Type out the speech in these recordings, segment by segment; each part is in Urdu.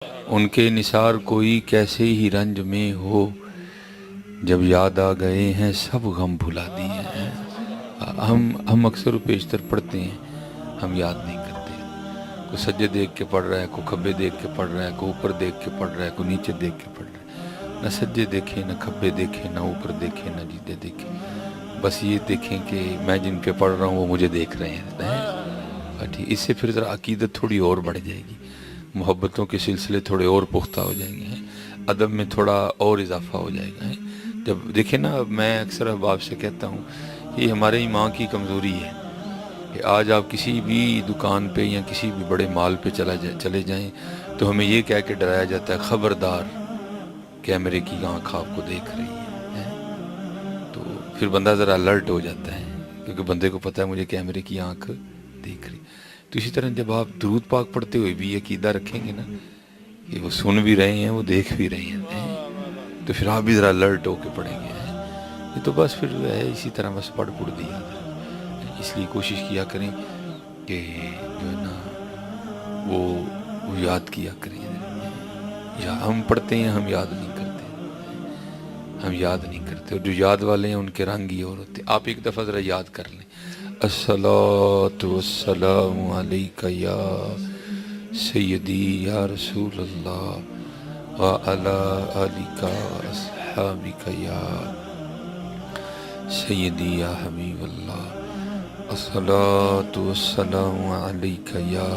ان کے نثار کوئی کیسے ہی رنج میں ہو، جب یاد آ گئے ہیں سب غم بھلا دیے ہیں۔ ہم اکثر و بیشتر پڑھتے ہیں، ہم یاد نہیں کرتے۔ کوئی سجدے دیکھ کے پڑھ رہا ہے، کوئی کھبے دیکھ کے پڑھ رہا ہے، کوئی اوپر دیکھ کے پڑھ رہا ہے، کوئی نیچے دیکھ کے پڑھ رہا ہے۔ نہ سجدے دیکھیں، نہ کھبے دیکھیں، نہ اوپر دیکھیں، نہ نیچے دیکھیں، بس یہ دیکھیں کہ میں جن پہ پڑھ رہا ہوں وہ مجھے دیکھ رہے ہیں۔ اس سے پھر ذرا عقیدت تھوڑی اور بڑھ جائے گی، محبتوں کے سلسلے تھوڑے اور پختہ ہو جائیں گے، ادب میں تھوڑا اور اضافہ ہو جائے گا۔ جب دیکھیں نا، میں اکثر احباب سے کہتا ہوں کہ ہمارے ایمان کی کمزوری ہے کہ آج آپ کسی بھی دکان پہ یا کسی بھی بڑے مال پہ چلے جائیں تو ہمیں یہ کہہ کے ڈرایا جاتا ہے، خبردار کیمرے کی آنکھ آپ کو دیکھ رہی ہے۔ تو پھر بندہ ذرا الرٹ ہو جاتا ہے، کیونکہ بندے کو پتہ ہے مجھے کیمرے کی آنکھ دیکھ رہی۔ تو اسی طرح جب آپ درود پاک پڑھتے ہوئے بھی عقیدہ رکھیں گے نا کہ وہ سن بھی رہے ہیں، وہ دیکھ بھی رہے ہیں، تو پھر آپ بھی ذرا الرٹ ہو کے پڑھیں گے۔ یہ تو بس پھر ہے اسی طرح بس پڑھ دیا۔ اس لیے کوشش کیا کریں کہ جو ہے نا وہ یاد کیا کریں۔ یا ہم پڑھتے ہیں، ہم یاد نہیں کرتے، ہم یاد نہیں کرتے، اور جو یاد والے ہیں ان کے رنگ ہی اور ہوتے ہیں۔ آپ ایک دفعہ ذرا یاد کر لیں، الصلاۃ والسلام علیک یا سیدی یا رسول اللہ وعلی آلک اصحابک یا سیدی یا حبیب اللہ، الصلاۃ والسلام علیک یا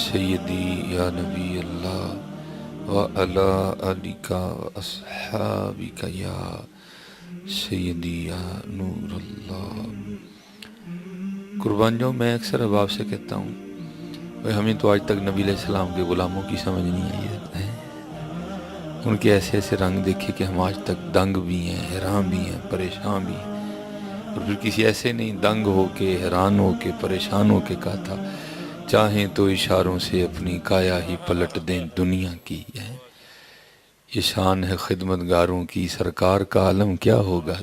سیدی یا نبی اللہ وعلی آلک اصحابک یا سیدی یا نور اللہ۔ قربان جاؤں، میں اکثر احباب سے کہتا ہوں بھئی ہمیں تو آج تک نبی علیہ السلام کے غلاموں کی سمجھ نہیں آئی ہے۔ ان کے ایسے ایسے رنگ دیکھے کہ ہم آج تک دنگ بھی ہیں، حیران بھی ہیں، پریشان بھی ہیں۔ اور پھر کسی ایسے نہیں دنگ ہو کے، حیران ہو کے، پریشان ہو کے کہا تھا، چاہیں تو اشاروں سے اپنی کایا ہی پلٹ دیں دنیا کی۔ یہ شان ہے خدمت گاروں کی، سرکار کا عالم کیا ہوگا۔